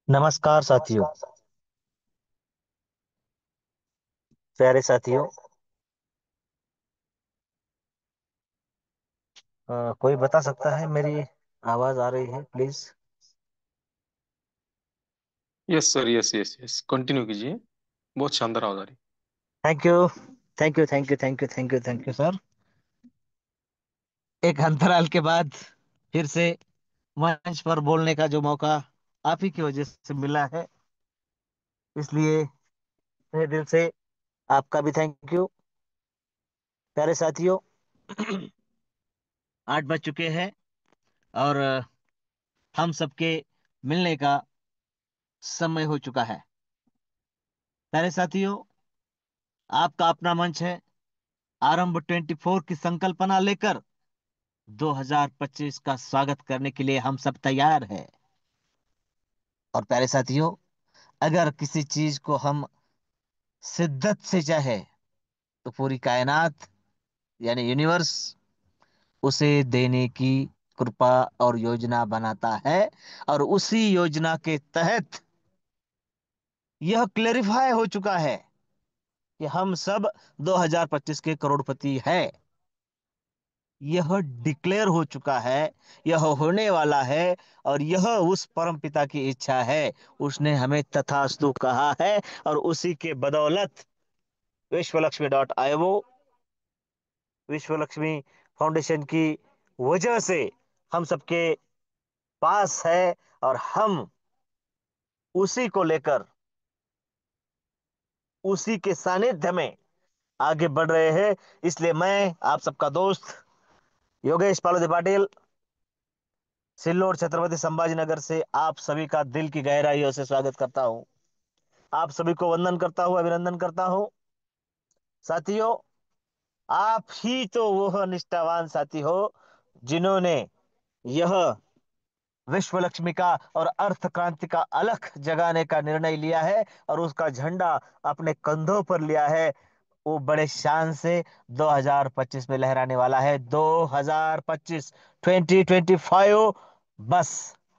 नमस्कार साथियों। प्यारे साथियों। कोई बता सकता है मेरी आवाज आ रही है please? Yes sir, yes yes yes, continue कीजिए। बहुत शानदार आवाज आ रही thank you. Thank you thank you thank you thank you thank you sir. एक अंतराल के बाद फिर से मंच पर बोलने का जो मौका आप ही की वजह से मिला है, इसलिए तहे दिल से आपका भी थैंक यू। प्यारे साथियों, 8 बज चुके हैं और हम सबके मिलने का समय हो चुका है। प्यारे साथियों, आपका अपना मंच है। आरंभ 24 की संकल्पना लेकर 2025 का स्वागत करने के लिए हम सब तैयार हैं। और प्यारे साथियों, अगर किसी चीज को हम शिद्दत से चाहे तो पूरी कायनात यानी यूनिवर्स उसे देने की कृपा और योजना बनाता है। और उसी योजना के तहत यह क्लेरिफाई हो चुका है कि हम सब 2025 के करोड़पति हैं। यह डिक्लेयर हो चुका है, यह होने वाला है। और यह उस परम पिता की इच्छा है। उसने हमें तथास्तु कहा है और उसी के बदौलत विश्वलक्ष्मी विश्व लक्ष्मी फाउंडेशन की वजह से हम सबके पास है। और हम उसी को लेकर उसी के सानिध्य में आगे बढ़ रहे हैं। इसलिए मैं आप सबका दोस्त योगेश पालोदी पाटिल, सिल्लोड छत्रपति संभाजी नगर से आप सभी का दिल की गहराइयों से स्वागत करता हूं। आप सभी को वंदन करता हूं, अभिनंदन करता हूं। साथियों, आप ही तो वह निष्ठावान साथी हो जिन्होंने यह विश्व लक्ष्मी का और अर्थ क्रांति का अलख जगाने का निर्णय लिया है और उसका झंडा अपने कंधों पर लिया है। वो बड़े शान से 2025 में लहराने वाला है। 2025, 2025 बस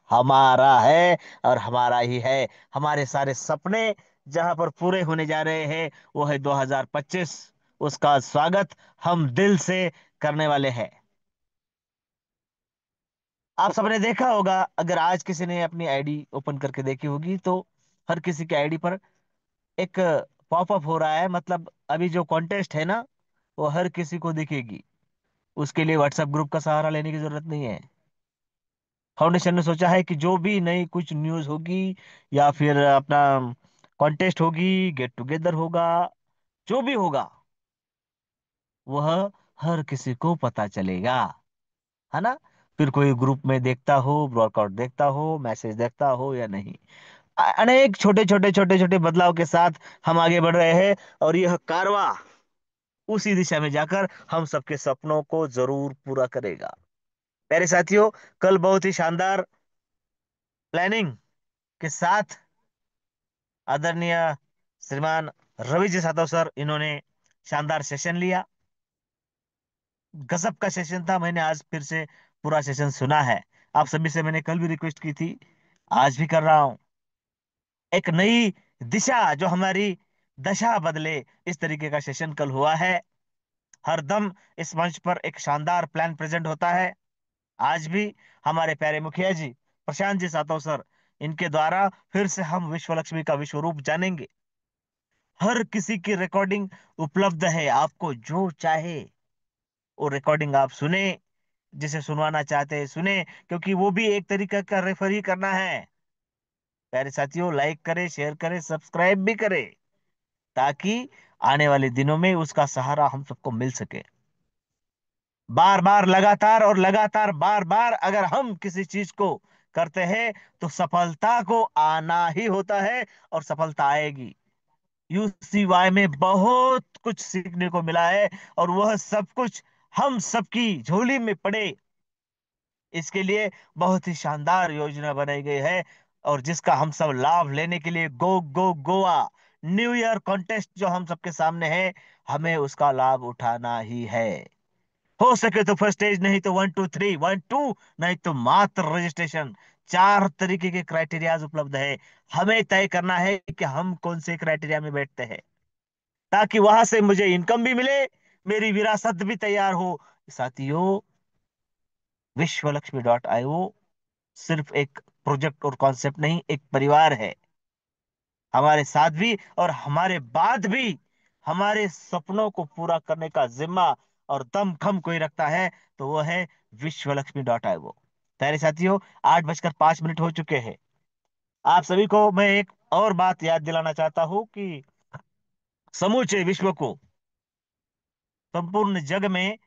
हमारा है और हमारा ही है। हमारे सारे सपने जहां पर पूरे होने जा रहे हैं वो है 2025। उसका स्वागत हम दिल से करने वाले हैं। आप सबने देखा होगा, अगर आज किसी ने अपनी आईडी ओपन करके देखी होगी तो हर किसी की आईडी पर एक पॉपअप हो रहा है। मतलब अभी जो कॉन्टेस्ट है ना, वो हर किसी को दिखेगी। उसके लिए व्हाट्सएप ग्रुप का सहारा लेने की जरूरत नहीं है। फाउंडेशन ने सोचा है कि जो भी नई कुछ न्यूज होगी या फिर अपना कॉन्टेस्ट होगी, गेट टुगेदर होगा, जो भी होगा वह हर किसी को पता चलेगा, है ना। फिर कोई ग्रुप में देखता हो, ब्रॉडकास्ट देखता हो, मैसेज देखता हो या नहीं, अनेक छोटे छोटे छोटे छोटे बदलाव के साथ हम आगे बढ़ रहे हैं। और यह कारवा उसी दिशा में जाकर हम सबके सपनों को जरूर पूरा करेगा। प्यारे साथियों, कल बहुत ही शानदार प्लानिंग के साथ आदरणीय श्रीमान रवि जी सातव सर, इन्होंने शानदार सेशन लिया। गजब का सेशन था। मैंने आज फिर से पूरा सेशन सुना है। आप सभी से मैंने कल भी रिक्वेस्ट की थी, आज भी कर रहा हूं। एक नई दिशा जो हमारी दशा बदले, इस तरीके का सेशन कल हुआ है। हर दम इस मंच पर एक शानदार प्लान प्रेजेंट होता है। आज भी हमारे प्यारे मुखिया जी प्रशांत जी सातव सर, इनके द्वारा फिर से हम विश्व लक्ष्मी का विश्व रूप जानेंगे। हर किसी की रिकॉर्डिंग उपलब्ध है। आपको जो चाहे वो रिकॉर्डिंग आप सुने, जिसे सुनवाना चाहते हैं सुने, क्योंकि वो भी एक तरीका का रेफर ही करना है। प्यारे साथियों, लाइक करें, शेयर करें, सब्सक्राइब भी करें, ताकि आने वाले दिनों में उसका सहारा हम सबको मिल सके। बार बार लगातार और लगातार बार बार अगर हम किसी चीज को करते हैं तो सफलता को आना ही होता है और सफलता आएगी। यूसीवाई में बहुत कुछ सीखने को मिला है और वह सब कुछ हम सबकी झोली में पड़े, इसके लिए बहुत ही शानदार योजना बनाई गई है। और जिसका हम सब लाभ लेने के लिए गो गो गोवा न्यू ईयर कॉन्टेस्ट जो हम सबके सामने है, हमें उसका लाभ उठाना ही है। हो सके तो फर्स्ट स्टेज, नहीं तो 1 2 3, 1 2, नहीं तो मात्र रजिस्ट्रेशन 4 तरीके के क्राइटेरियाज उपलब्ध है। हमें तय करना है कि हम कौन से क्राइटेरिया में बैठते हैं, ताकि वहां से मुझे इनकम भी मिले, मेरी विरासत भी तैयार हो। साथियों, विश्वलक्ष्मी.io सिर्फ एक प्रोजेक्ट और कॉन्सेप्ट नहीं, एक परिवार है। हमारे साथ भी और हमारे बाद भी हमारे सपनों को पूरा करने का जिम्मा और दमखम कोई रखता है, तो वो है विश्वलक्ष्मी.io। प्यारे साथियों, 8:05 हो चुके हैं। आप सभी को मैं एक और बात याद दिलाना चाहता हूं कि समूचे विश्व को, संपूर्ण जग में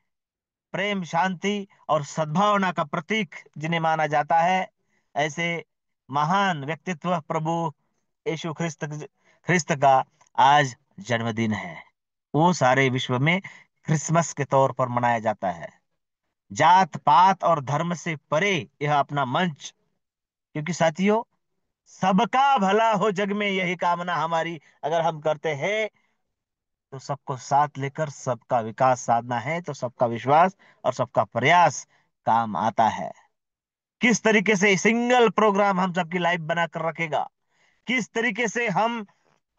प्रेम, शांति और सद्भावना का प्रतीक जिन्हें माना जाता है, ऐसे महान व्यक्तित्व प्रभु यीशु ख्रिस्त का आज जन्मदिन है। वो सारे विश्व में क्रिसमस के तौर पर मनाया जाता है। जात पात और धर्म से परे यह अपना मंच, क्योंकि साथियों, सबका भला हो जग में, यही कामना हमारी अगर हम करते हैं, तो सबको साथ लेकर सबका विकास साधना है, तो सबका विश्वास और सबका प्रयास काम आता है। किस तरीके से सिंगल प्रोग्राम हम सबकी लाइफ बनाकर रखेगा, किस तरीके से हम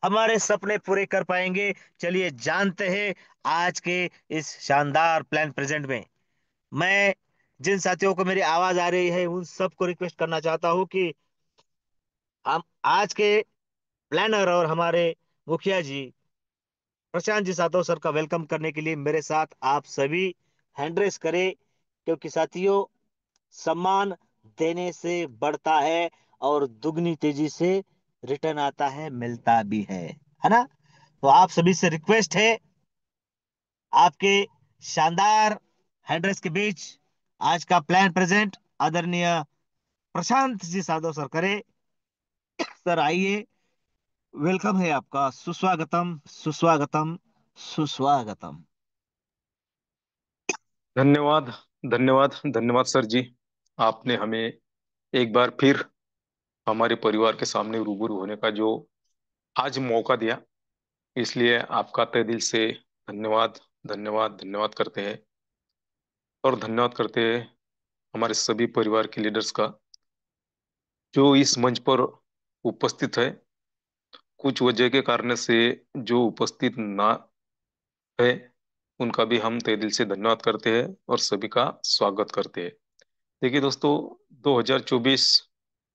हमारे सपने पूरे कर पाएंगे, चलिए जानते हैं आज के इस शानदार प्लान प्रेजेंट में। मैं जिन साथियों को मेरी आवाज आ रही है, उन सबको रिक्वेस्ट करना चाहता हूं कि हम आज के प्लानर और हमारे मुखिया जी प्रशांत जी सातव सर का वेलकम करने के लिए मेरे साथ आप सभी हैंड रेस करें, क्योंकि साथियों, सम्मान देने से बढ़ता है और दुगनी तेजी से रिटर्न आता है, मिलता भी है ना। तो आप सभी से रिक्वेस्ट है, आपके शानदार हैंड रेस के बीच आज का प्लान प्रेजेंट आदरणीय प्रशांत जी साधव सर करे। सर आइए, वेलकम है आपका, सुस्वागतम सुस्वागतम सुस्वागतम। धन्यवाद, धन्यवाद, धन्यवाद सर जी। आपने हमें एक बार फिर हमारे परिवार के सामने रूबरू होने का जो आज मौका दिया, इसलिए आपका तहे दिल से धन्यवाद, धन्यवाद, धन्यवाद करते हैं। और धन्यवाद करते हैं हमारे सभी परिवार के लीडर्स का, जो इस मंच पर उपस्थित है। कुछ वजह के कारण से जो उपस्थित ना है, उनका भी हम तहे दिल से धन्यवाद करते हैं और सभी का स्वागत करते हैं। देखिए दोस्तों, 2024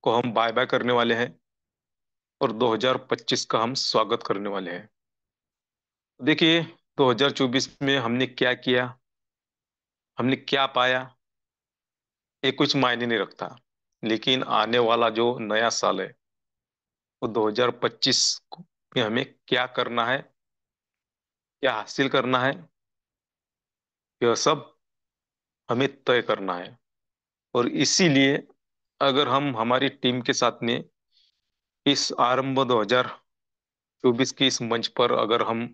को हम बाय बाय करने वाले हैं और 2025 का हम स्वागत करने वाले हैं। देखिए, 2024 में हमने क्या किया, हमने क्या पाया, ये कुछ मायने नहीं रखता। लेकिन आने वाला जो नया साल है, वो 2025 में हमें क्या करना है, क्या हासिल करना है, यह सब हमें तय करना है। और इसीलिए अगर हम हमारी टीम के साथ में इस आरंभ 2024 के इस मंच पर अगर हम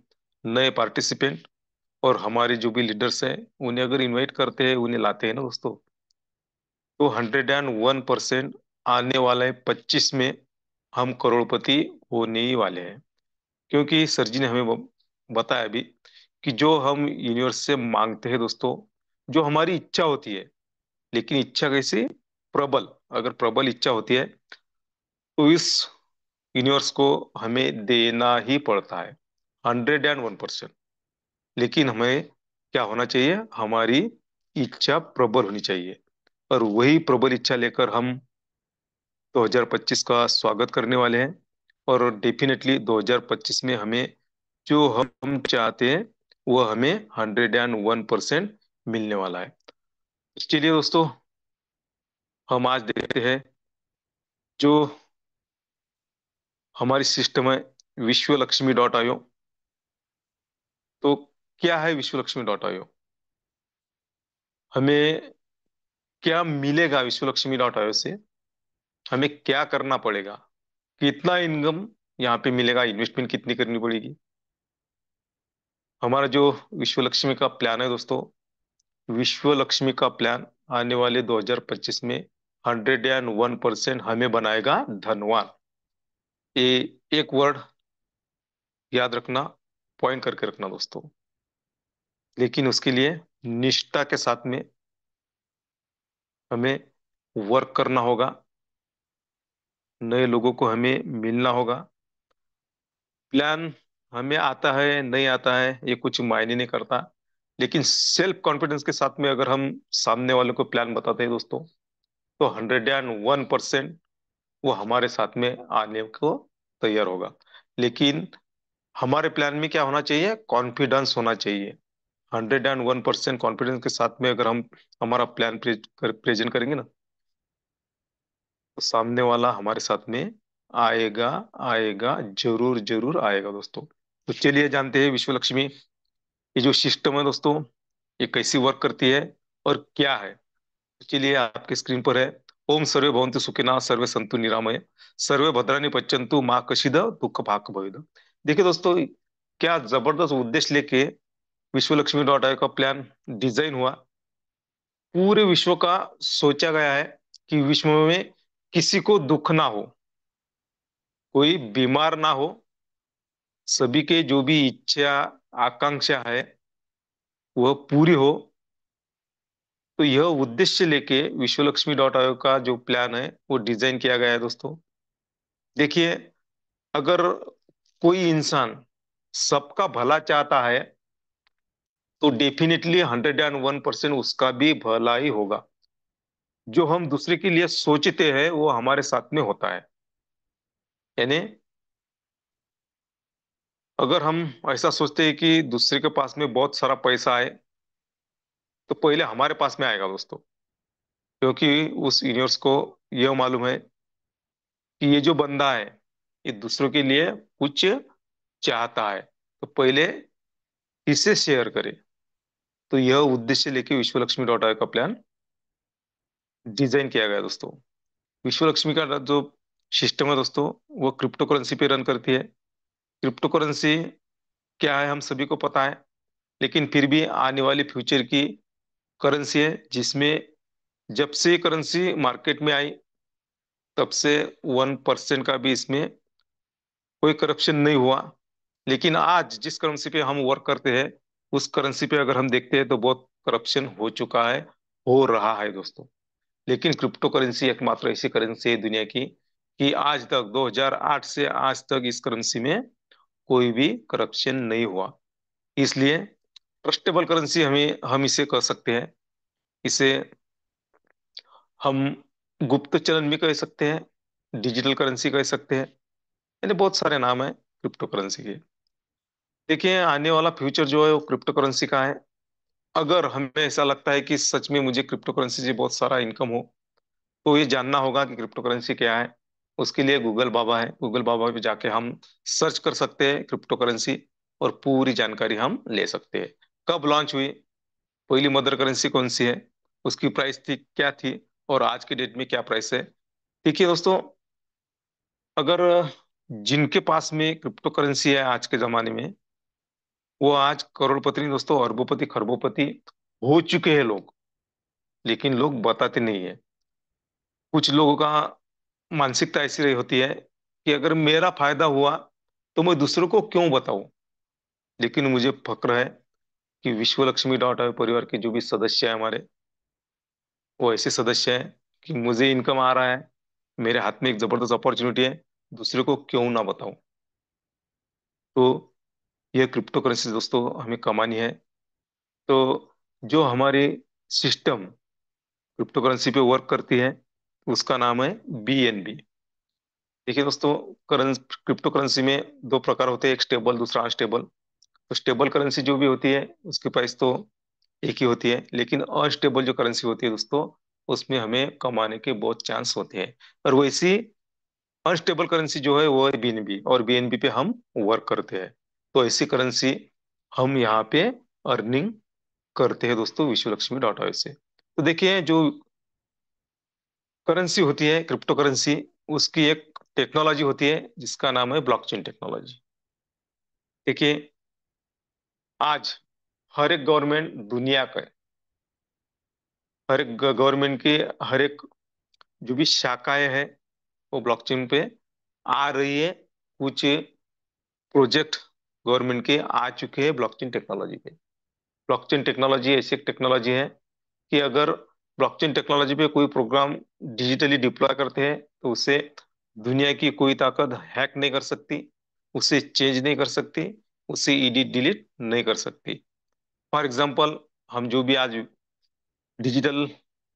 नए पार्टिसिपेंट और हमारे जो भी लीडर्स हैं, उन्हें अगर इनवाइट करते हैं, उन्हें लाते हैं ना दोस्तों, तो 101% आने वाले 25 में हम करोड़पति होने ही वाले हैं। क्योंकि सर जी ने हमें बताया भी कि जो हम यूनिवर्स से मांगते हैं दोस्तों, जो हमारी इच्छा होती है, लेकिन इच्छा कैसी, प्रबल, अगर प्रबल इच्छा होती है, तो इस यूनिवर्स को हमें देना ही पड़ता है, 101%। लेकिन हमें क्या होना चाहिए, हमारी इच्छा प्रबल होनी चाहिए। और वही प्रबल इच्छा लेकर हम 2025 का स्वागत करने वाले हैं। और डेफिनेटली 2025 में हमें जो हम चाहते हैं, वो हमें 101% मिलने वाला है। चलिए दोस्तों, हम आज देखते हैं जो हमारी सिस्टम है, विश्वलक्ष्मी.io। तो क्या है विश्वलक्ष्मी.io, हमें क्या मिलेगा विश्वलक्ष्मी.io से, हमें क्या करना पड़ेगा, कितना इनकम यहाँ पे मिलेगा, इन्वेस्टमेंट कितनी करनी पड़ेगी। हमारा जो विश्व लक्ष्मी का प्लान है दोस्तों, विश्व लक्ष्मी का प्लान आने वाले 2025 में 101% हमें बनाएगा धनवान। ये एक वर्ड याद रखना, पॉइंट करके रखना दोस्तों। लेकिन उसके लिए निष्ठा के साथ में हमें वर्क करना होगा, नए लोगों को हमें मिलना होगा। प्लान हमें आता है नहीं आता है ये कुछ मायने नहीं करता, लेकिन सेल्फ कॉन्फिडेंस के साथ में अगर हम सामने वाले को प्लान बताते हैं दोस्तों, तो 101% वो हमारे साथ में आने को तैयार होगा। लेकिन हमारे प्लान में क्या होना चाहिए? कॉन्फिडेंस होना चाहिए। 101% कॉन्फिडेंस के साथ में अगर हम हमारा प्लान प्रेजेंट करेंगे ना, तो सामने वाला हमारे साथ में आएगा, आएगा, जरूर जरूर आएगा दोस्तों। तो चलिए जानते हैं विश्व लक्ष्मी, ये जो सिस्टम है दोस्तों, ये कैसी वर्क करती है और क्या है। तो चलिए आपके स्क्रीन पर है। ओम सर्वे भवन्तु सुखिनः, सर्वे सन्तु निरामय, सर्वे भद्राणि पश्यन्तु माँ कशिद दुख भाग भवेद। देखिए दोस्तों, क्या जबरदस्त उद्देश्य लेके विश्व लक्ष्मी डॉट आई का प्लान डिजाइन हुआ। पूरे विश्व का सोचा गया है कि विश्व में किसी को दुख ना हो, कोई बीमार ना हो, सभी के जो भी इच्छा आकांक्षा है वह पूरी हो। तो यह उद्देश्य लेके विश्व लक्ष्मी डॉट आयोग का जो प्लान है वो डिजाइन किया गया है दोस्तों। देखिए, अगर कोई इंसान सबका भला चाहता है, तो डेफिनेटली 101% उसका भी भला ही होगा। जो हम दूसरे के लिए सोचते हैं वो हमारे साथ में होता है। यानी अगर हम ऐसा सोचते हैं कि दूसरे के पास में बहुत सारा पैसा है, तो पहले हमारे पास में आएगा दोस्तों। क्योंकि उस यूनिवर्स को यह मालूम है कि ये जो बंदा है ये दूसरों के लिए कुछ चाहता है, तो पहले इसे शेयर करे। तो यह उद्देश्य लेके विश्व लक्ष्मी डॉट आई का प्लान डिजाइन किया गया है दोस्तों। विश्व लक्ष्मी का जो सिस्टम है दोस्तों, वो क्रिप्टो करेंसी पे रन करती है। क्रिप्टो करेंसी क्या है हम सभी को पता है, लेकिन फिर भी आने वाली फ्यूचर की करेंसी है, जिसमें जब से करेंसी मार्केट में आई तब से 1% का भी इसमें कोई करप्शन नहीं हुआ। लेकिन आज जिस करेंसी पे हम वर्क करते हैं, उस करेंसी पे अगर हम देखते हैं तो बहुत करप्शन हो चुका है, हो रहा है दोस्तों। लेकिन क्रिप्टो करेंसी एकमात्र ऐसी करेंसी है दुनिया की कि आज तक 2008 से आज तक इस करेंसी में कोई भी करप्शन नहीं हुआ। इसलिए ट्रस्टेबल करेंसी हमें हम इसे कह सकते हैं। इसे हम गुप्त चलन भी कह सकते हैं, डिजिटल करेंसी कह सकते हैं, यानी बहुत सारे नाम है क्रिप्टो करेंसी के। देखिए, आने वाला फ्यूचर जो है वो क्रिप्टो करेंसी का है। अगर हमें ऐसा लगता है कि सच में मुझे क्रिप्टो करेंसी से बहुत सारा इनकम हो, तो ये जानना होगा कि क्रिप्टो करेंसी क्या है। उसके लिए गूगल बाबा है, गूगल बाबा पे जाके हम सर्च कर सकते हैं क्रिप्टो करेंसी, और पूरी जानकारी हम ले सकते हैं। कब लॉन्च हुई, पहली मदर करेंसी कौन सी है, उसकी प्राइस थी क्या थी, और आज के डेट में क्या प्राइस है। देखिए दोस्तों, अगर जिनके पास में क्रिप्टो करेंसी है आज के जमाने में, वो आज करोड़पति नहीं दोस्तों, अरबोपति खरबोपति हो चुके हैं लोग। लेकिन लोग बताते नहीं है। कुछ लोगों का मानसिकता ऐसी रही होती है कि अगर मेरा फायदा हुआ तो मैं दूसरों को क्यों बताऊं। लेकिन मुझे फक्र है कि विश्व लक्ष्मी डॉट परिवार के जो भी सदस्य है हमारे, वो ऐसे सदस्य हैं कि मुझे इनकम आ रहा है, मेरे हाथ में एक जबरदस्त अपॉर्चुनिटी है, दूसरे को क्यों ना बताऊं। तो ये क्रिप्टो करेंसी दोस्तों हमें कमानी है। तो जो हमारे सिस्टम क्रिप्टो करेंसी पे वर्क करती है, उसका नाम है BNB। देखिए दोस्तों, क्रिप्टो करेंसी में दो प्रकार होते हैं, एक स्टेबल दूसरा अनस्टेबल। तो स्टेबल करेंसी जो भी होती है उसकी प्राइस तो एक ही होती है, लेकिन अनस्टेबल जो करेंसी होती है दोस्तों, उसमें हमें कमाने के बहुत चांस होते हैं। और वैसी अनस्टेबल करेंसी जो है वो है BNB, और BNB पे हम वर्क करते हैं। तो ऐसी करेंसी हम यहाँ पे अर्निंग करते हैं दोस्तों विश्व लक्ष्मी डॉट ओर से। तो देखिए, जो करेंसी होती है क्रिप्टो करेंसी, उसकी एक टेक्नोलॉजी होती है जिसका नाम है ब्लॉकचेन टेक्नोलॉजी। देखिए, आज हर एक गवर्नमेंट दुनिया का, हर एक गवर्नमेंट की हर एक जो भी शाखाएं हैं वो ब्लॉकचेन पे आ रही है। कुछ प्रोजेक्ट गवर्नमेंट के आ चुके हैं ब्लॉकचेन टेक्नोलॉजी पे। ब्लॉकचेन टेक्नोलॉजी ऐसी एक टेक्नोलॉजी है कि अगर ब्लॉकचेन टेक्नोलॉजी पे कोई प्रोग्राम डिजिटली डिप्लॉय करते हैं तो उसे दुनिया की कोई ताकत हैक नहीं कर सकती, उसे चेंज नहीं कर सकती, उसे एडिट डिलीट नहीं कर सकती। फॉर एग्जाम्पल, हम जो भी आज डिजिटल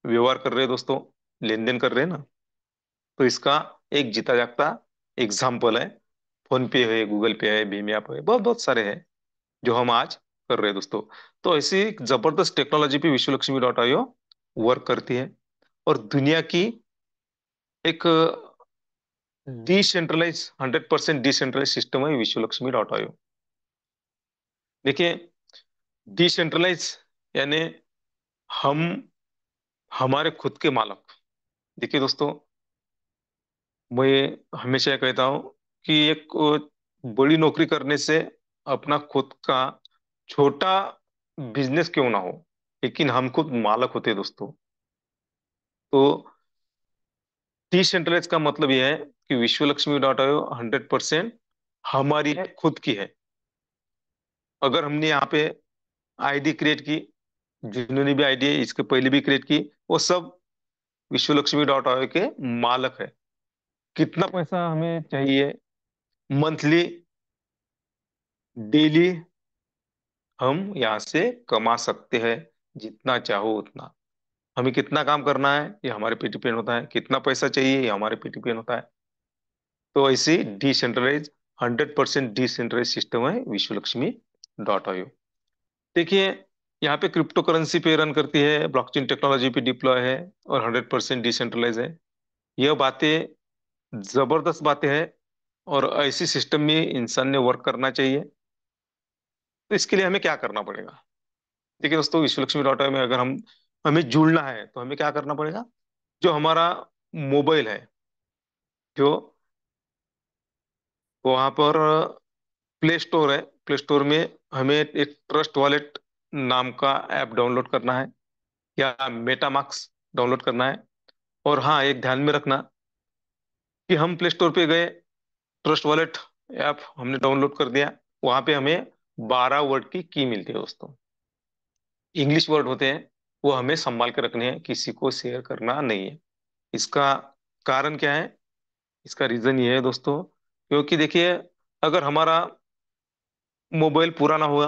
व्यवहार कर रहे हैं दोस्तों, लेन देन कर रहे हैं ना, तो इसका एक जीता जागता एग्जाम्पल है फोन पे है, गूगल पे है, भीम ऐप है, बहुत बहुत सारे हैं जो हम आज कर रहे हैं दोस्तों। तो ऐसी एक जबरदस्त टेक्नोलॉजी पे विश्व लक्ष्मी डॉट आईओ वर्क करती है। और दुनिया की एक डिसेंट्रलाइज 100% डिसेंट्रलाइज सिस्टम है विश्व लक्ष्मी डॉट आईओ। देखिए, डिसेंट्रलाइज यानी हम हमारे खुद के मालक। देखिए दोस्तों, मैं हमेशा ये कहता हूँ कि एक बड़ी नौकरी करने से अपना खुद का छोटा बिजनेस क्यों ना हो, लेकिन हम खुद मालक होते हैं दोस्तों। तो डिसेंट्रलाइज का मतलब यह है कि विश्व लक्ष्मी डॉट आईओ 100% हमारी है, खुद की है। अगर हमने यहाँ पे आईडी क्रिएट की, जिन्होंने भी आईडी इसके पहले भी क्रिएट की, वो सब विश्व लक्ष्मी डॉट आईओ के मालक है। कितना पैसा हमें चाहिए, मंथली, डेली, हम यहाँ से कमा सकते हैं, जितना चाहो उतना। हमें कितना काम करना है ये हमारे पे डिपेंड होता है, कितना पैसा चाहिए ये हमारे पे डिपेंड होता है। तो ऐसी डिसेंट्रलाइज 100% डिसेंट्रलाइज सिस्टम है विश्व लक्ष्मी डॉट आईओ। देखिए, यहाँ पे क्रिप्टो करेंसी पे रन करती है, ब्लॉकचेन टेक्नोलॉजी पे डिप्लॉय है, और 100% डिसेंट्रलाइज है। यह बातें जबरदस्त बातें हैं, और ऐसी सिस्टम में इंसान ने वर्क करना चाहिए। तो इसके लिए हमें क्या करना पड़ेगा? देखिए दोस्तों, विश्व लक्ष्मी डॉट में अगर हम हमें जुड़ना है तो हमें क्या करना पड़ेगा? जो हमारा मोबाइल है, जो वहां पर प्ले स्टोर है, प्ले स्टोर में हमें एक ट्रस्ट वॉलेट नाम का ऐप डाउनलोड करना है, या मेटामास्क डाउनलोड करना है। और हाँ, एक ध्यान में रखना कि हम प्ले स्टोर पे गए, ट्रस्ट वॉलेट ऐप हमने डाउनलोड कर दिया, वहां पे हमें 12 वर्ड की मिलती है दोस्तों। इंग्लिश वर्ड होते हैं, वो हमें संभाल के रखने हैं, किसी को शेयर करना नहीं है। इसका कारण क्या है? इसका रीजन ये है दोस्तों, क्योंकि देखिए, अगर हमारा मोबाइल पुराना हुआ,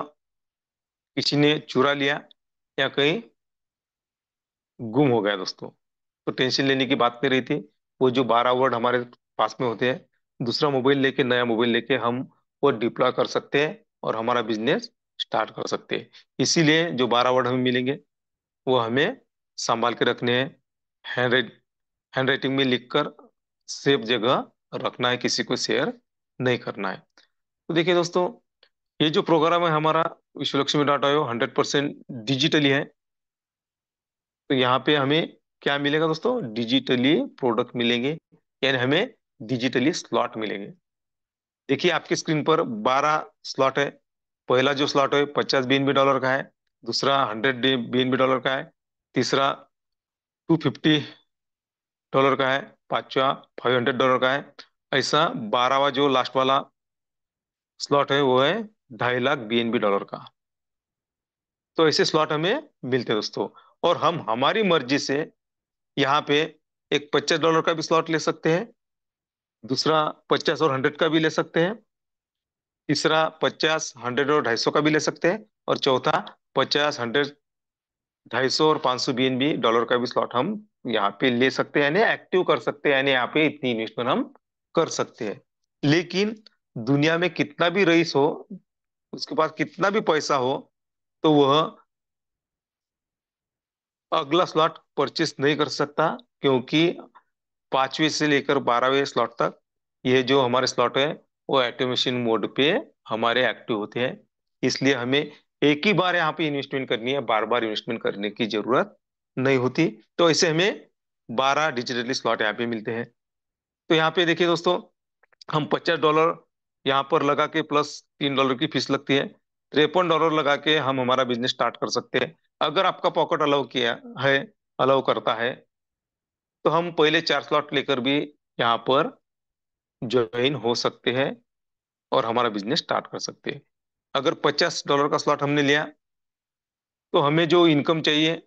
किसी ने चुरा लिया, या कहीं गुम हो गया दोस्तों, तो टेंशन लेने की बात नहीं रही थी। वो जो 12 वर्ड हमारे पास में होते हैं, दूसरा मोबाइल लेके, नया मोबाइल लेके हम वो डिप्लॉय कर सकते हैं और हमारा बिजनेस स्टार्ट कर सकते हैं। इसीलिए जो 12 वर्ड हमें मिलेंगे, वो हमें संभाल के रखने हैं, हैंड हैंड राइटिंग में लिखकर सेफ जगह रखना है, किसी को शेयर नहीं करना है। तो देखिए दोस्तों, ये जो प्रोग्राम है हमारा विश्व लक्ष्मी डॉट आयो 100% डिजिटली है। तो यहाँ पे हमें क्या मिलेगा दोस्तों? डिजिटली प्रोडक्ट मिलेंगे, यानी हमें डिजिटली स्लॉट मिलेंगे। देखिए, आपकी स्क्रीन पर 12 स्लॉट है। पहला जो स्लॉट है 50 BNB डॉलर का है, दूसरा 100 BNB डॉलर का है, तीसरा $250 का है, पांचवा $500 का है। ऐसा 12वां जो लास्ट वाला स्लॉट है, वो है 2.5 लाख BNB डॉलर का। तो ऐसे स्लॉट हमें मिलते हैं दोस्तों। और हम हमारी मर्जी से यहाँ पे एक $50 का भी स्लॉट ले सकते हैं, दूसरा 50 और 100 का भी ले सकते हैं, तीसरा 50, 100 और 250 का भी ले सकते हैं, और चौथा 50, 100, 250 और 500 BNB डॉलर का भी स्लॉट हम यहाँ पे ले सकते हैं, यानी एक्टिव कर सकते हैं, यानी यहाँ पे इतनी इन्वेस्टमेंट हम कर सकते हैं। लेकिन दुनिया में कितना भी रईस हो, उसके पास कितना भी पैसा हो, तो वह अगला स्लॉट परचेस नहीं कर सकता, क्योंकि 5वें से लेकर 12वें स्लॉट तक ये जो हमारे स्लॉट है, वो ऑटोमेशन मोड पे हमारे एक्टिव होते हैं। इसलिए हमें एक ही बार यहाँ पे इन्वेस्टमेंट करनी है, बार बार इन्वेस्टमेंट करने की जरूरत नहीं होती। तो ऐसे हमें 12 डिजिटली स्लॉट यहाँ पे मिलते हैं। तो यहाँ पे देखिए दोस्तों, हम $50 यहाँ पर लगा के प्लस $3 की फीस लगती है, $53 लगा के हम हमारा बिजनेस स्टार्ट कर सकते हैं। अगर आपका पॉकेट अलाउ किया है, अलाउ करता है, तो हम पहले 4 स्लॉट लेकर भी यहाँ पर ज्वाइन हो सकते हैं और हमारा बिजनेस स्टार्ट कर सकते हैं। अगर $50 का स्लॉट हमने लिया, तो हमें जो इनकम चाहिए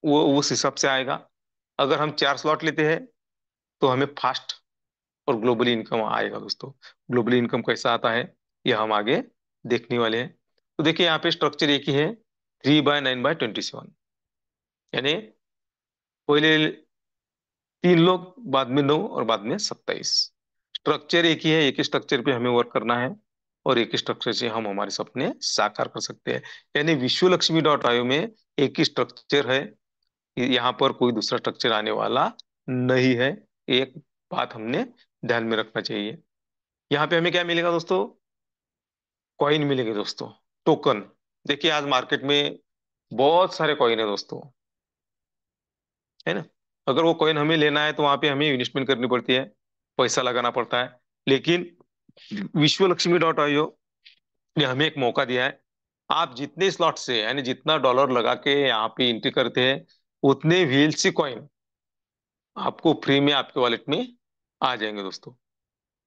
वो उस हिसाब से आएगा। अगर हम 4 स्लॉट लेते हैं, तो हमें फास्ट और ग्लोबली इनकम आएगा दोस्तों। ग्लोबली इनकम कैसा आता है ये हम आगे देखने वाले हैं। तो देखिए यहाँ पे स्ट्रक्चर एक ही है, 3/9/27, यानी पहले 3 लोग, बाद में 9 और बाद में 27। स्ट्रक्चर एक ही है, एक ही स्ट्रक्चर पे हमें वर्क करना है और एक ही स्ट्रक्चर से हम हमारे सपने साकार कर सकते हैं। यानी विश्वलक्ष्मी.io में एक ही स्ट्रक्चर है, यहाँ पर कोई दूसरा स्ट्रक्चर आने वाला नहीं है। एक बात हमने ध्यान में रखना चाहिए। यहाँ पे हमें क्या मिलेगा दोस्तों, कॉइन मिलेंगे दोस्तों, टोकन। देखिए आज मार्केट में बहुत सारे कॉइन है दोस्तों, है ना। अगर वो कॉइन हमें लेना है तो वहां पे हमें इन्वेस्टमेंट करनी पड़ती है, पैसा लगाना पड़ता है। लेकिन विश्वलक्ष्मी.io ने हमें एक मौका दिया है। आप जितने स्लॉट से, यानी जितना डॉलर लगा के यहाँ पे एंट्री करते हैं, उतने VLC कॉइन आपको फ्री में आपके वॉलेट में आ जाएंगे दोस्तों।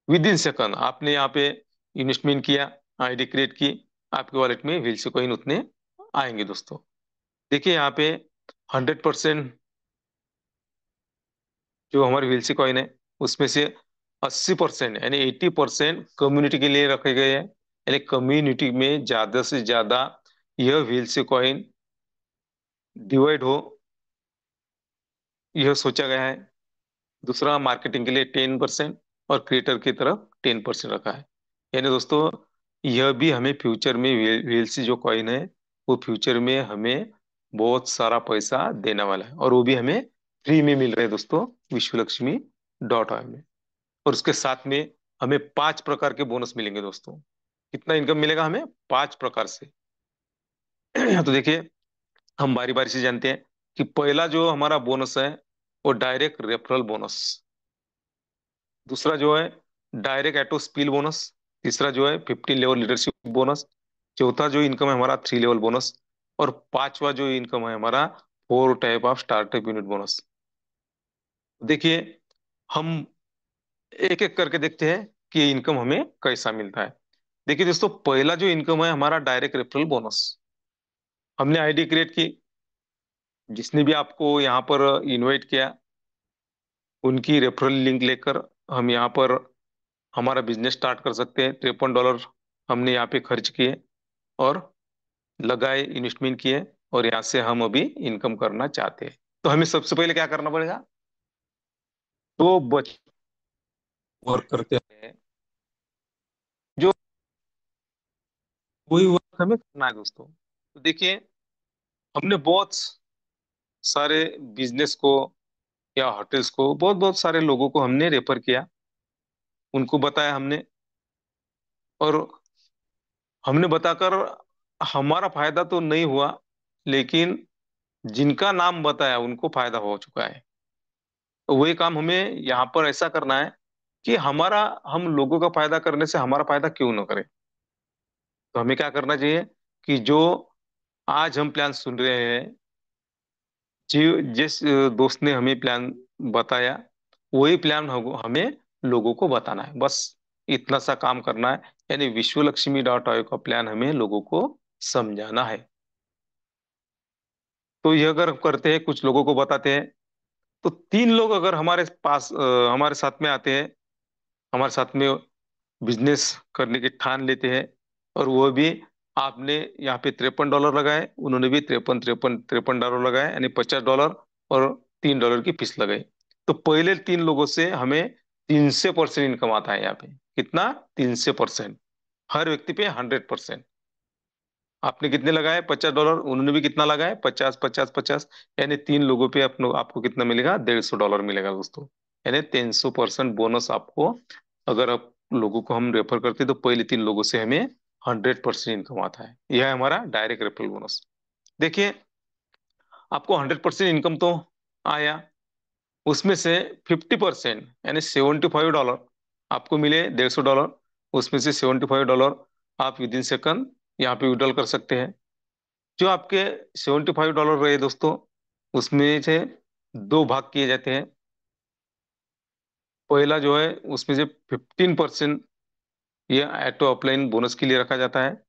विद इन सेकंड आपने यहाँ पे इन्वेस्टमेंट किया, ID क्रिएट की, आपके वॉलेट में VLC कॉइन उतने आएंगे दोस्तों। देखिए यहाँ पे 100% जो हमारे VLC कॉइन है उसमें से 80% यानी 80% कम्युनिटी के लिए रखे गए हैं। यानी कम्युनिटी में ज्यादा से ज्यादा यह VLC कॉइन डिवाइड हो, यह सोचा गया है। दूसरा, मार्केटिंग के लिए 10% और क्रिएटर की तरफ 10% रखा है। यानी दोस्तों यह भी हमें फ्यूचर में VLC जो कॉइन है वो फ्यूचर में हमें बहुत सारा पैसा देने वाला है, और वो भी हमें फ्री में मिल रहा है दोस्तों, विश्वलक्ष्मी.io में। और उसके साथ में हमें 5 प्रकार के बोनस मिलेंगे दोस्तों। कितना इनकम मिलेगा हमें, 5 प्रकार से। तो देखिए हम बारी बारी से जानते हैं कि पहला जो हमारा बोनस है वो डायरेक्ट रेफरल बोनस। दूसरा जो है डायरेक्ट एटो स्पिल बोनस। तीसरा जो है 15 लेवल लीडरशिप बोनस। चौथा जो इनकम है हमारा 3 लेवल बोनस। और पांचवा जो इनकम है हमारा 4 type of startup unit bonus. देखिए हम एक एक करके देखते हैं कि ये इनकम हमें कैसा मिलता है। देखिए दोस्तों पहला जो इनकम है हमारा डायरेक्ट रेफरल बोनस। हमने ID क्रिएट की, जिसने भी आपको यहाँ पर इनवाइट किया उनकी रेफरल लिंक लेकर हम यहाँ पर हमारा बिजनेस स्टार्ट कर सकते हैं। $53 हमने यहाँ पे खर्च किए और लगाए, इन्वेस्टमेंट किए, और यहाँ से हम अभी इनकम करना चाहते हैं। तो हमें सबसे पहले क्या करना पड़ेगा, तो बच वर्क करते हैं, जो वही वर्क हमें करना है दोस्तों। तो देखिए हमने बहुत सारे बिजनेस को या होटल्स को, बहुत बहुत सारे लोगों को हमने रेफर किया, उनको बताया हमने, और हमने बताकर हमारा फायदा तो नहीं हुआ, लेकिन जिनका नाम बताया उनको फायदा हो चुका है। तो वही काम हमें यहाँ पर ऐसा करना है कि हमारा, हम लोगों का फायदा करने से हमारा फायदा क्यों ना करें। तो हमें क्या करना चाहिए कि जो आज हम प्लान सुन रहे हैं, जिस दोस्त ने हमें प्लान बताया, वही प्लान हमें लोगों को बताना है, बस इतना सा काम करना है। यानी विश्वलक्ष्मी.io का प्लान हमें लोगों को समझाना है। तो ये अगर करते हैं, कुछ लोगों को बताते हैं, तो 3 लोग अगर हमारे पास हमारे साथ में आते हैं, हमारे साथ में बिजनेस करने की ठान लेते हैं, और वो भी, आपने यहाँ पे $53 लगाए, उन्होंने भी 53 लगाए, यानी $50 और $3 की फीस लगाई। तो पहले 3 लोगों से हमें 300% इनकम आता है। यहाँ पे कितना, 300%। हर व्यक्ति पे 100%। आपने कितने लगाए, $50, उन्होंने भी कितना लगाए, 50 50 50, यानी 3 लोगों पे अपनो आपको कितना मिलेगा, $150 मिलेगा दोस्तों। यानी 300% बोनस आपको, अगर आप लोगों को हम रेफर करते हैं तो पहले 3 लोगों से हमें 100% इनकम आता है। यह है हमारा डायरेक्ट रेफरल बोनस। देखिए आपको 100% इनकम तो आया, उसमें से 50% यानी $75 आपको मिले, $150, उसमें से $75 आप विद इन सेकंड यहाँ पे विड्रॉल कर सकते हैं। जो आपके $75 रहे दोस्तों, उसमें से 2 भाग किए जाते हैं। पहला जो है उसमें से 15% ये ऑटो अपलाइन बोनस के लिए रखा जाता है,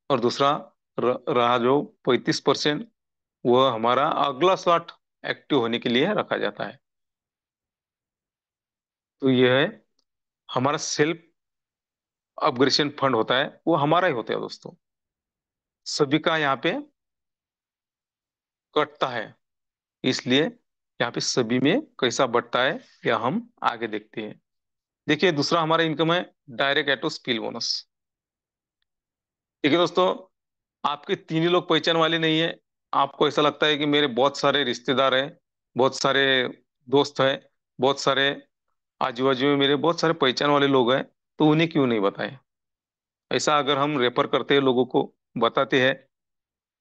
और दूसरा रहा जो 35%, वह हमारा अगला स्लॉट एक्टिव होने के लिए रखा जाता है। तो यह है हमारा सेल्फ अपग्रेशन फंड होता है वो हमारा ही होता है दोस्तों। सभी का यहाँ पे कटता है। इसलिए यहाँ पे सभी में कैसा बढ़ता है या हम आगे देखते हैं। देखिए दूसरा हमारा इनकम है डायरेक्ट एटो स्किल बोनस। देखिए दोस्तों, आपके तीन ही लोग पहचान वाले नहीं है। आपको ऐसा लगता है कि मेरे बहुत सारे रिश्तेदार हैं, बहुत सारे दोस्त हैं, बहुत सारे आजू बाजू में मेरे बहुत सारे पहचान वाले लोग हैं, तो उन्हें क्यों नहीं बताएं। ऐसा अगर हम रेफर करते हैं लोगों को, बताते हैं,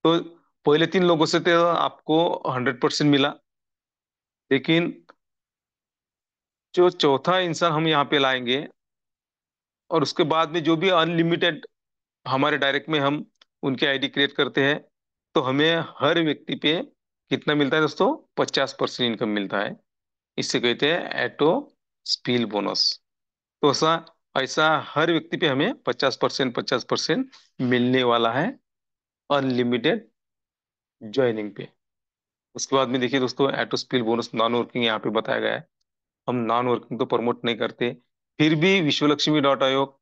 तो पहले तीन लोगों से तो आपको 100% मिला, लेकिन जो चौथा इंसान हम यहाँ पे लाएंगे और उसके बाद में जो भी अनलिमिटेड हमारे डायरेक्ट में हम उनके आईडी क्रिएट करते हैं, तो हमें हर व्यक्ति पे कितना मिलता है दोस्तों? 50% इनकम मिलता है। इससे कहते हैं एटो स्पील बोनस। तो ऐसा ऐसा हर व्यक्ति पे हमें 50% मिलने वाला है अनलिमिटेड ज्वाइनिंग पे। उसके बाद में देखिए दोस्तों, एटो स्पील बोनस नॉन वर्किंग यहाँ पे बताया गया है। हम नॉन वर्किंग तो प्रमोट नहीं करते, फिर भी विश्व लक्ष्मी डॉट आयोग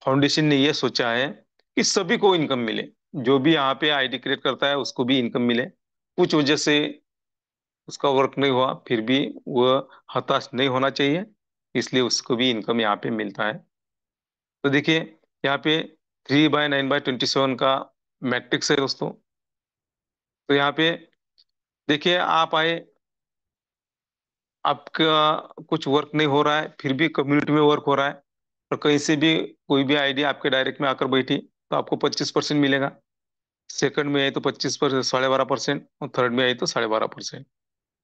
फाउंडेशन ने यह सोचा है कि सभी को इनकम मिले। जो भी यहाँ पे आईडी क्रिएट करता है उसको भी इनकम मिले। कुछ वजह से उसका वर्क नहीं हुआ, फिर भी वह हताश नहीं होना चाहिए, इसलिए उसको भी इनकम यहाँ पे मिलता है। तो देखिए यहाँ पे 3/9/27 का मैट्रिक्स है दोस्तों। तो यहाँ पे देखिए आप आए, आपका कुछ वर्क नहीं हो रहा है, फिर भी कम्युनिटी में वर्क हो रहा है, और कहीं से भी कोई भी आईडी आपके डायरेक्ट में आकर बैठी, तो आपको 25% मिलेगा। सेकंड में आई तो 25%, 12.5%, और थर्ड में आई तो 12.5%।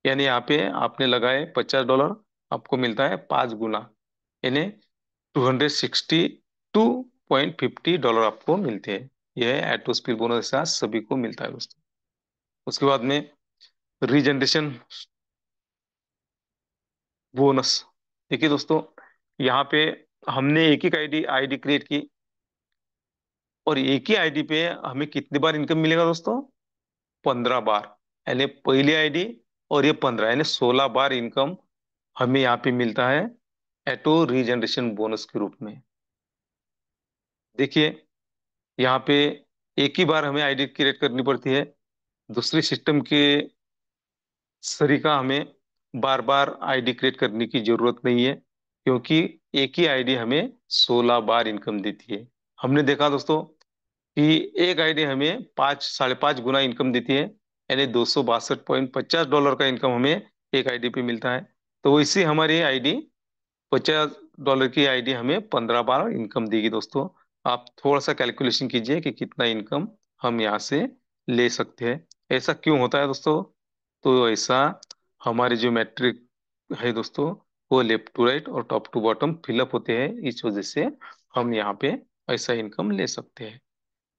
यानी यहाँ पे आपने लगाए $50, आपको मिलता है 5 गुना, यानी $262.50 आपको मिलते हैं। यह एटोस्पिल बोनस के साथ सभी को मिलता है दोस्तों। उसके बाद में रीजनरेशन बोनस। देखिए दोस्तों, यहाँ पे हमने एक ही आईडी आईडी क्रिएट की, और एक ही आईडी पे हमें कितनी बार इनकम मिलेगा दोस्तों? 15 बार। यानी पहली आईडी और ये 15, यानी 16 बार इनकम हमें यहाँ पे मिलता है एटो रीजनरेशन बोनस के रूप में। देखिए यहाँ पे एक ही बार हमें आईडी क्रिएट करनी पड़ती है। दूसरी सिस्टम के सरीका हमें बार बार आईडी क्रिएट करने की जरूरत नहीं है, क्योंकि एक ही आईडी हमें 16 बार इनकम देती है। हमने देखा दोस्तों कि एक आईडी हमें 5 साढ़े 5 गुना इनकम देती है, यानी $262.50 का इनकम हमें एक आईडी पे मिलता है। तो वैसे हमारी आईडी $50 की आईडी हमें 15 बार इनकम देगी दोस्तों। आप थोड़ा सा कैलकुलेशन कीजिए कि कितना इनकम हम यहाँ से ले सकते हैं। ऐसा क्यों होता है दोस्तों? तो ऐसा हमारे जो मैट्रिक है दोस्तों, वो लेफ्ट टू राइट और टॉप टू बॉटम फिलअप होते हैं, इस वजह से हम यहाँ पे ऐसा इनकम ले सकते हैं।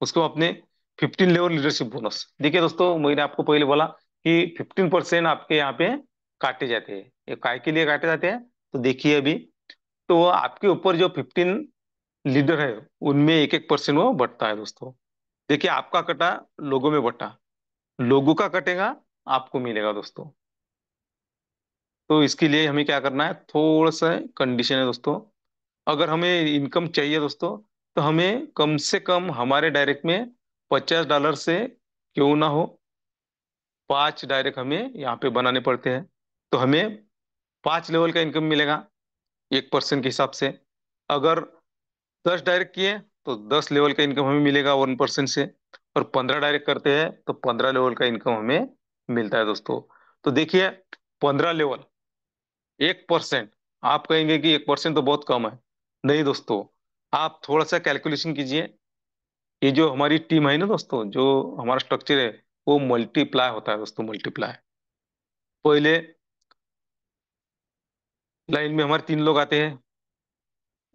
उसको अपने 15 लेवल लीडरशिप बोनस। देखिए दोस्तों, मैंने आपको पहले बोला कि 15% आपके यहाँ पे काटे जाते हैं। ये काय के लिए काटे जाते हैं? तो देखिए अभी, तो आपके ऊपर जो 15 लीडर है, उनमें एक एक परसेंट वो बढ़ता है दोस्तों। देखिए आपका कटा, लोगों में बटा, लोगों का कटेगा, आपको मिलेगा दोस्तों। तो इसके लिए हमें क्या करना है, थोड़ा सा कंडीशन है दोस्तों। अगर हमें इनकम चाहिए दोस्तों, तो हमें कम से कम हमारे डायरेक्ट में $50 से क्यों ना हो, 5 डायरेक्ट हमें यहाँ पे बनाने पड़ते हैं। तो हमें 5 लेवल का इनकम मिलेगा 1% के हिसाब से। अगर 10 डायरेक्ट किए तो 10 लेवल का इनकम हमें मिलेगा 1% से। और 15 डायरेक्ट करते हैं तो 15 लेवल का इनकम हमें मिलता है दोस्तों। तो देखिए 15 लेवल, 1%। आप कहेंगे कि 1% तो बहुत कम है। नहीं दोस्तों, आप थोड़ा सा कैलकुलेशन कीजिए। ये जो हमारी टीम है ना दोस्तों, जो हमारा स्ट्रक्चर है, वो मल्टीप्लाई होता है दोस्तों, मल्टीप्लाई। पहले लाइन में हमारे 3 लोग आते हैं,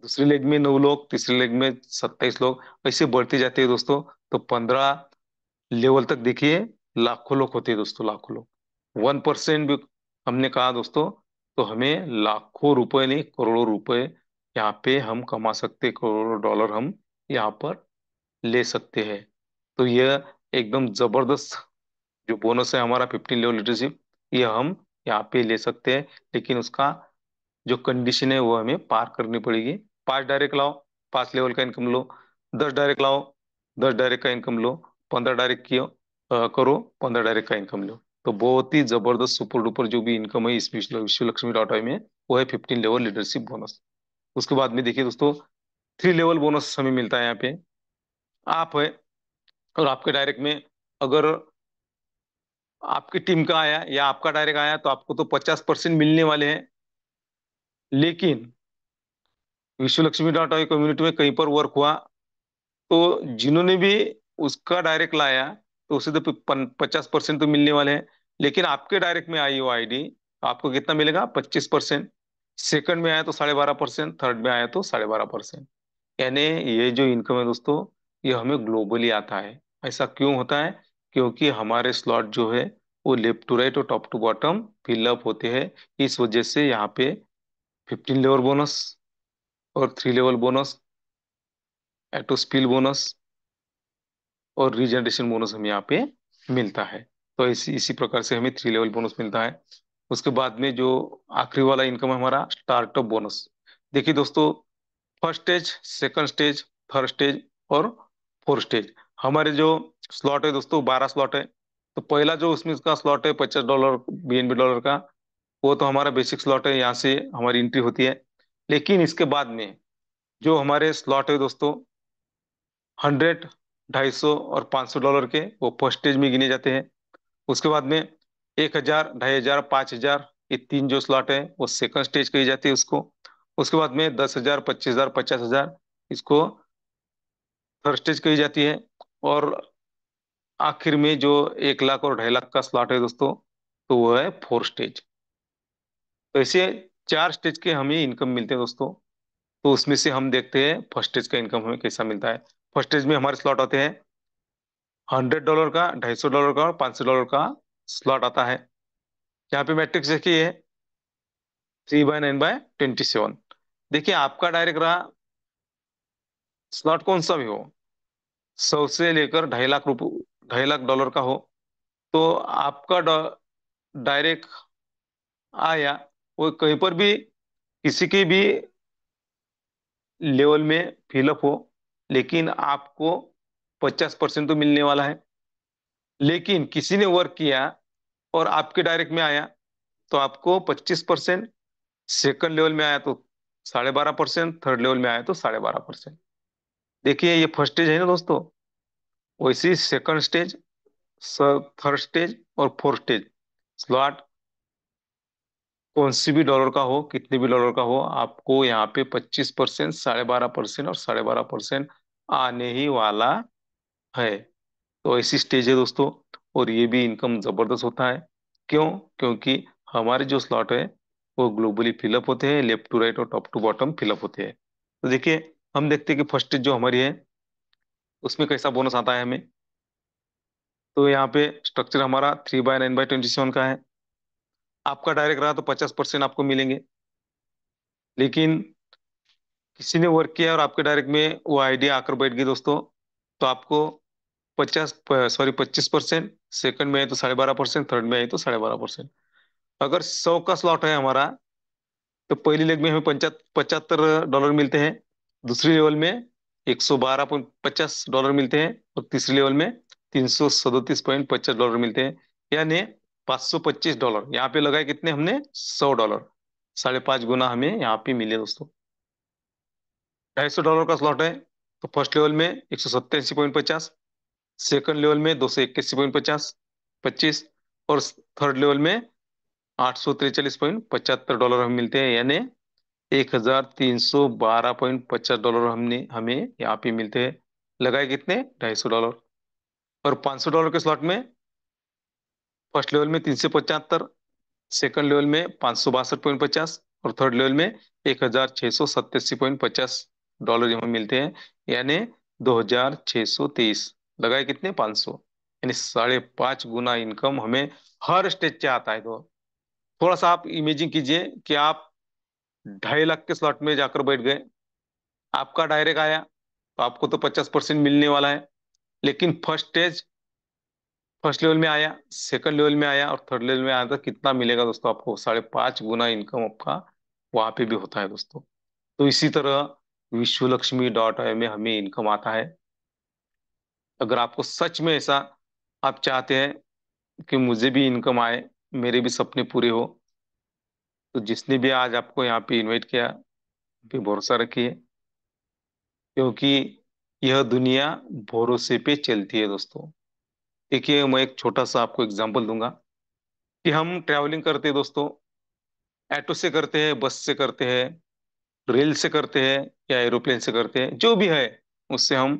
दूसरी लेग में 9 लोग, तीसरी लेग में 27 लोग, ऐसे बढ़ते जाते हैं दोस्तों। तो 15 लेवल तक देखिए लाखों लोग होते हैं दोस्तों, लाखों लोग। 1% भी हमने कहा दोस्तों, तो हमें लाखों रुपए नहीं, करोड़ों रुपए यहाँ पे हम कमा सकते हैं, करोड़ों डॉलर हम यहाँ पर ले सकते हैं। तो यह एकदम जबरदस्त जो बोनस है हमारा 15 लेवल लीडरशिप, ये हम यहाँ पे ले सकते हैं। लेकिन उसका जो कंडीशन है वो हमें पार करनी पड़ेगी। 5 डायरेक्ट लाओ, 5 लेवल का इनकम लो। 10 डायरेक्ट लाओ, 10 डायरेक्ट का इनकम लो। 15 डायरेक्ट कियो करो, 15 डायरेक्ट का इनकम लो। तो बहुत ही जबरदस्त सुपर डुपर जो भी इनकम है इस विश्व लक्ष्मी डॉट आई में, वो है 15 लेवल लीडरशिप बोनस। उसके बाद में देखिए दोस्तों, 3 लेवल बोनस हमें मिलता है यहाँ पे। आप है और आपके डायरेक्ट में अगर आपकी टीम का आया या आपका डायरेक्ट आया तो आपको तो 50% मिलने वाले हैं। लेकिन विश्व लक्ष्मी डॉट आई कम्युनिटी में कहीं पर वर्क हुआ तो जिन्होंने भी उसका डायरेक्ट लाया तो उसे तो 50% तो मिलने वाले हैं। लेकिन आपके डायरेक्ट में आई वो आईडी, आपको कितना मिलेगा? 25%। सेकंड में आया तो 12.5%, थर्ड में आया तो 12.5%। यानी ये जो इनकम है दोस्तों, ये हमें ग्लोबली आता है। ऐसा क्यों होता है? क्योंकि हमारे स्लॉट जो है वो लेफ्ट टू राइट और टॉप टू बॉटम फिलअप होते हैं। इस वजह से यहाँ पे 15 लेवल बोनस और 3 लेवल बोनस, एटो स्पिल बोनस और रीजनरेशन बोनस हमें यहाँ पे मिलता है। तो इसी प्रकार से हमें 3 लेवल बोनस मिलता है। उसके बाद में जो आखिरी वाला इनकम है हमारा स्टार्टअप बोनस। देखिए दोस्तों, first stage, second stage, third stage और फोर्थ स्टेज, हमारे जो स्लॉट है दोस्तों 12 स्लॉट है। तो पहला जो उसमें इसका स्लॉट है $50 बीएनबी डॉलर का, वो तो हमारा बेसिक स्लॉट है, यहाँ से हमारी एंट्री होती है। लेकिन इसके बाद में जो हमारे स्लॉट है दोस्तों 100, 250 और $500 के, वो फर्स्ट स्टेज में गिने जाते हैं। उसके बाद में 1000, 2500, 5000, ये तीन जो स्लॉट है वो सेकंड स्टेज कही जाती है उसको। उसके बाद में 10,000, 25,000, 50,000, इसको थर्ड स्टेज कही जाती है। और आखिर में जो 1 लाख और 2.5 लाख का स्लॉट है दोस्तों, तो वो है फोर्थ स्टेज। तो ऐसे 4 स्टेज के हमें इनकम मिलते हैं दोस्तों। तो उसमें से हम देखते हैं फर्स्ट स्टेज का इनकम हमें कैसा मिलता है। फर्स्ट स्टेज में हमारे स्लॉट आते हैं $100 का, $250 का और $500 का स्लॉट आता है। यहाँ पे मैट्रिक्स देखिए, 3/9/27। देखिए आपका डायरेक्ट रहा, स्लॉट कौन सा भी हो, 100 से लेकर 2.5 लाख रुपए, $2.5 लाख का हो, तो आपका डायरेक्ट आया वो कहीं पर भी किसी के भी लेवल में फिलअप हो, लेकिन आपको 50% तो मिलने वाला है। लेकिन किसी ने वर्क किया और आपके डायरेक्ट में आया तो आपको 25%, सेकंड लेवल में आया तो 12.5%, थर्ड लेवल में आया तो 12.5%। देखिए ये फर्स्ट स्टेज है ना दोस्तों, वैसे सेकंड स्टेज, थर्ड स्टेज और फोर्थ स्टेज, स्लॉट कौन सी भी डॉलर का हो, कितने भी डॉलर का हो, आपको यहाँ पे 25%, 12.5% और 12.5% आने ही वाला है। तो ऐसी स्टेज है दोस्तों। और ये भी इनकम जबरदस्त होता है। क्यों? क्योंकि हमारे जो स्लॉट है वो ग्लोबली फिलअप होते हैं, लेफ्ट टू राइट और टॉप टू बॉटम फिलअप होते हैं। तो देखिए हम देखते हैं कि फर्स्ट स्टेज जो हमारी है उसमें कैसा बोनस आता है हमें। तो यहाँ पे स्ट्रक्चर हमारा 3/9/27 का है। आपका डायरेक्ट रहा तो 50% आपको मिलेंगे। लेकिन किसी ने वर्क किया और आपके डायरेक्ट में वो आइडिया आकर बैठ गई दोस्तों, तो आपको 25%, सेकंड में है तो 12.5%, थर्ड में है तो 12.5%। अगर 100 का स्लॉट है हमारा, तो पहली लेग में हमें 75 $75 मिलते हैं। दूसरी लेवल में $112.50 मिलते हैं और तीसरी लेवल में $337.50 मिलते हैं। यानी $525। यहाँ पे लगाए कितने हमने? $100। 5.5 गुना हमें यहाँ पे मिले दोस्तों। $250 का स्लॉट है तो फर्स्ट लेवल में 187.50, सेकंड लेवल में 281.50, 25, और थर्ड लेवल में $843.75 हमें मिलते हैं। यानी $1,312.50 हमने हमें यहाँ पे मिलते हैं। लगाए कितने? $250। और $500 के स्लॉट में फर्स्ट लेवल में 375, सेकंड लेवल में 562.50 और थर्ड लेवल में $1,687.50 हमें मिलते हैं। यानी 2,623। लगाए कितने? 500। यानी 5.5 गुना इनकम हमें हर स्टेज से आता है। तो थोड़ा सा आप इमेजिन कीजिए कि आप 2.5 लाख के स्लॉट में जाकर बैठ गए, आपका डायरेक्ट आया तो आपको तो 50% मिलने वाला है। लेकिन फर्स्ट लेवल में आया, सेकंड लेवल में आया और थर्ड लेवल में आया तो कितना मिलेगा दोस्तों? आपको 5.5 गुना इनकम आपका वहां पे भी होता है दोस्तों। तो इसी तरह विश्वलक्ष्मी में हमें इनकम आता है। अगर आपको सच में ऐसा आप चाहते हैं कि मुझे भी इनकम आए, मेरे भी सपने पूरे हो, तो जिसने भी आज आपको यहाँ पे इनवाइट किया, पे भरोसा रखिए, क्योंकि यह दुनिया भरोसे पे चलती है दोस्तों। देखिए, मैं एक छोटा सा आपको एग्जांपल दूंगा कि हम ट्रैवलिंग करते हैं दोस्तों, ऑटो से करते हैं, बस से करते हैं, रेल से करते हैं, या एरोप्लेन से करते हैं, जो भी है उससे हम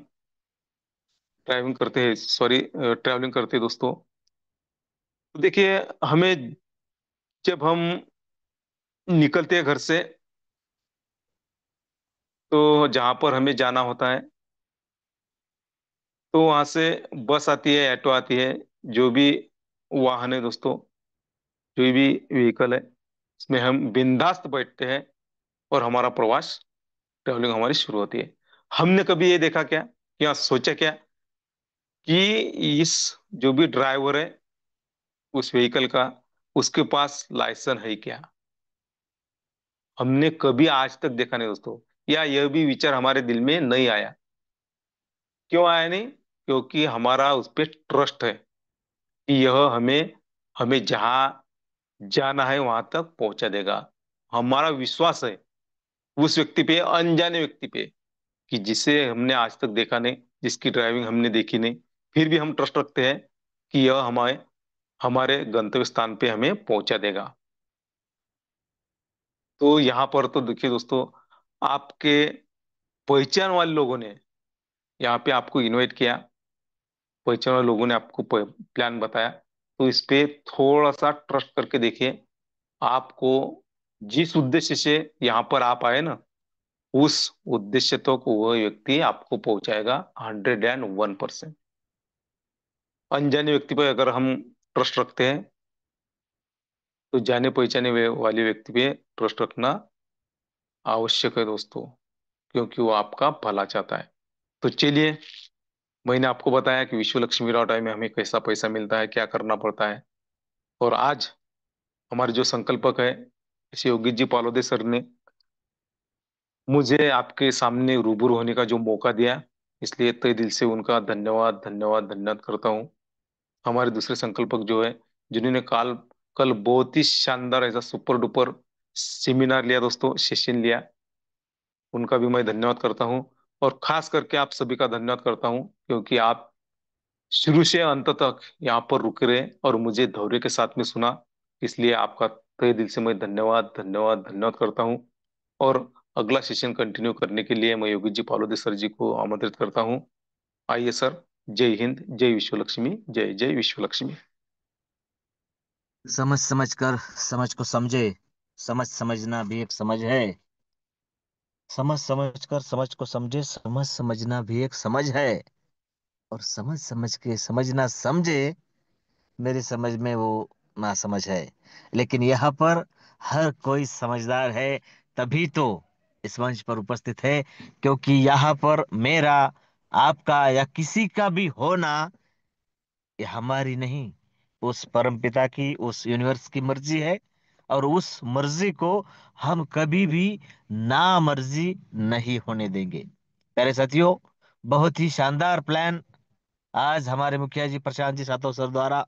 ट्रैवलिंग करते हैं दोस्तों। तो देखिए, हमें जब हम निकलते हैं घर से, तो जहां पर हमें जाना होता है, तो वहां से बस आती है, ऑटो आती है, जो भी वाहन है दोस्तों, जो भी व्हीकल है, इसमें हम बिंदास्त बैठते हैं और हमारा प्रवास, ट्रैवलिंग हमारी शुरू होती है। हमने कभी ये देखा क्या, या सोचा क्या कि इस जो भी ड्राइवर है उस व्हीकल का, उसके पास लाइसेंस है क्या? हमने कभी आज तक देखा नहीं दोस्तों, या यह भी विचार हमारे दिल में नहीं आया। क्यों आया नहीं? क्योंकि हमारा उस पर ट्रस्ट है कि यह हमें हमें जहां जाना है वहां तक पहुंचा देगा। हमारा विश्वास है उस व्यक्ति पे, अनजाने व्यक्ति पे, कि जिसे हमने आज तक देखा नहीं, जिसकी ड्राइविंग हमने देखी नहीं, फिर भी हम ट्रस्ट रखते हैं कि यह हमारे हमारे गंतव्य स्थान पे हमें पहुंचा देगा। तो यहाँ पर तो देखिए दोस्तों, आपके पहचान वाले लोगों ने यहाँ पे आपको इनवाइट किया, पहचान वाले लोगों ने आपको प्लान बताया, तो इस पे थोड़ा सा ट्रस्ट करके देखिए। आपको जिस उद्देश्य से यहाँ पर आप आए ना, उस उद्देश्य तक वह व्यक्ति आपको पहुंचाएगा 101%। अनजाने व्यक्ति पर अगर हम ट्रस्ट रखते हैं, तो जाने पहचाने वाले व्यक्ति पे ट्रस्ट रखना आवश्यक है दोस्तों, क्योंकि वो आपका भला चाहता है। तो चलिए, मैंने आपको बताया कि विश्व लक्ष्मी लॉटरी में हमें कैसा पैसा मिलता है, क्या करना पड़ता है। और आज हमारे जो संकल्पक है, श्री योगी जी पालोदे सर ने मुझे आपके सामने रूबरू होने का जो मौका दिया, इसलिए तहे दिल से उनका धन्यवाद धन्यवाद धन्यवाद करता हूँ। हमारे दूसरे संकल्पक जो है, जिन्होंने कल कल बहुत ही शानदार ऐसा सुपर डुपर सेमिनार लिया दोस्तों, सेशन लिया, उनका भी मैं धन्यवाद करता हूँ। और खास करके आप सभी का धन्यवाद करता हूँ, क्योंकि आप शुरू से अंत तक यहाँ पर रुके रहे और मुझे धैर्य के साथ में सुना। इसलिए आपका तहे दिल से मैं धन्यवाद धन्यवाद धन्यवाद करता हूँ। और अगला सेशन कंटिन्यू करने के लिए मैं योगी जी पालोदे सर जी को आमंत्रित करता हूँ। आइए सर। जय हिंद, जय विश्व लक्ष्मी, जय जय विश्व लक्ष्मी। समझ समझ कर समझ को समझे, समझ समझना भी एक समझ है। समझ समझ कर समझ को समझे, समझ समझना भी एक समझ है। और समझ समझ के समझना समझे, मेरी समझ में वो ना समझ है। लेकिन यहाँ पर हर कोई समझदार है, तभी तो इस मंच पर उपस्थित है। क्योंकि यहाँ पर मेरा, आपका या किसी का भी होना, ये हमारी नहीं, उस परम पिता की, उस यूनिवर्स की मर्जी है। और उस मर्जी को हम कभी भी ना मर्जी नहीं होने देंगे। प्यारे साथियों, बहुत ही शानदार प्लान आज हमारे मुखिया जी प्रशांत जी सातव सर द्वारा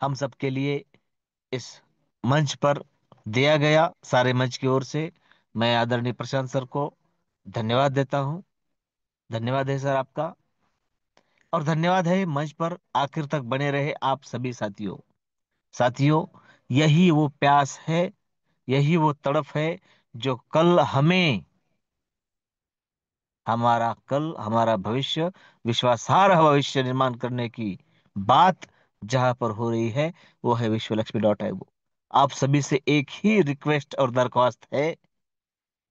हम सबके लिए इस मंच पर दिया गया। सारे मंच की ओर से मैं आदरणीय प्रशांत सर को धन्यवाद देता हूं। धन्यवाद है सर आपका। और धन्यवाद है मंच पर आखिर तक बने रहे आप सभी साथियों। साथियों, यही वो प्यास है, यही वो तड़प है, जो कल हमें, हमारा कल, हमारा भविष्य, विश्वासार्ह भविष्य निर्माण करने की बात जहां पर हो रही है, वो है विश्वलक्ष्मी.io। आप सभी से एक ही रिक्वेस्ट और दरख्वास्त है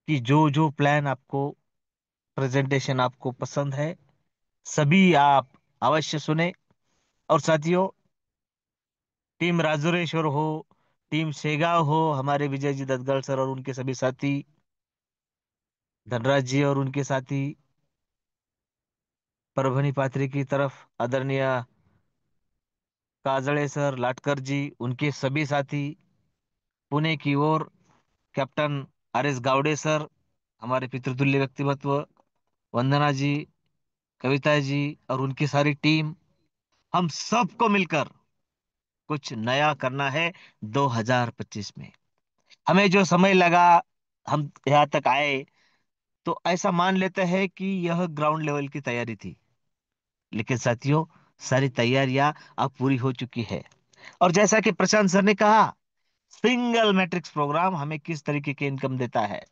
कि जो जो प्लान आपको, प्रेजेंटेशन आपको पसंद है, सभी आप अवश्य सुने। और साथियों, टीम राजुरेश्वर हो, टीम शेगांव हो, हमारे विजय जी दत्तगढ़ सर और उनके सभी साथी, धनराज जी और उनके साथी, परभनी पात्री की तरफ आदरणीय काजड़े सर, लाटकर जी, उनके सभी साथी, पुणे की ओर captain R S Gawade sir, हमारे पितृतुल्य व्यक्तिमत्व, वंदना जी, कविता जी और उनकी सारी टीम, हम सबको मिलकर कुछ नया करना है 2025 में। हमें जो समय लगा, हम यहाँ तक आए, तो ऐसा मान लेते हैं कि यह ग्राउंड लेवल की तैयारी थी। लेकिन साथियों, सारी तैयारियां अब पूरी हो चुकी है। और जैसा कि प्रशांत सर ने कहा, सिंगल मैट्रिक्स प्रोग्राम हमें किस तरीके की इनकम देता है।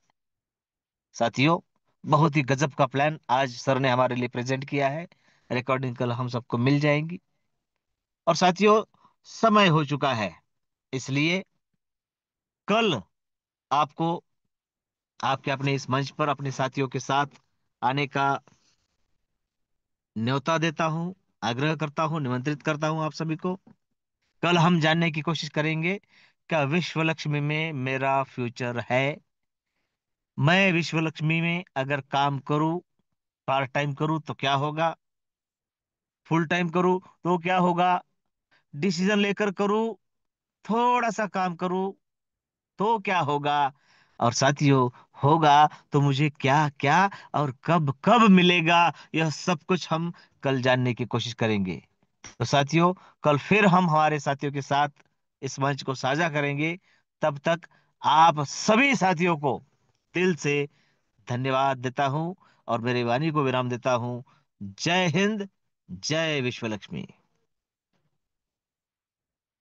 साथियों, बहुत ही गजब का प्लान आज सर ने हमारे लिए प्रेजेंट किया है। रिकॉर्डिंग कल हम सबको मिल जाएंगी। और साथियों, समय हो चुका है, इसलिए कल आपको आपके अपने इस मंच पर अपने साथियों के साथ आने का न्योता देता हूं, आग्रह करता हूं, निमंत्रित करता हूं आप सभी को। कल हम जानने की कोशिश करेंगे, क्या विश्व लक्ष्मी में मेरा फ्यूचर है? मैं विश्व लक्ष्मी में अगर काम करूं, पार्ट टाइम करूं तो क्या होगा, फुल टाइम करूं तो क्या होगा, डिसीजन लेकर करूं, थोड़ा सा काम करूं तो क्या होगा, और साथियों, होगा तो मुझे क्या क्या और कब कब मिलेगा, यह सब कुछ हम कल जानने की कोशिश करेंगे। तो साथियों, कल फिर हम हमारे साथियों के साथ इस मंच को साझा करेंगे। तब तक आप सभी साथियों को दिल से धन्यवाद देता हूं और मेरी वाणी को विराम देता हूं। जय हिंद, जय विश्व लक्ष्मी।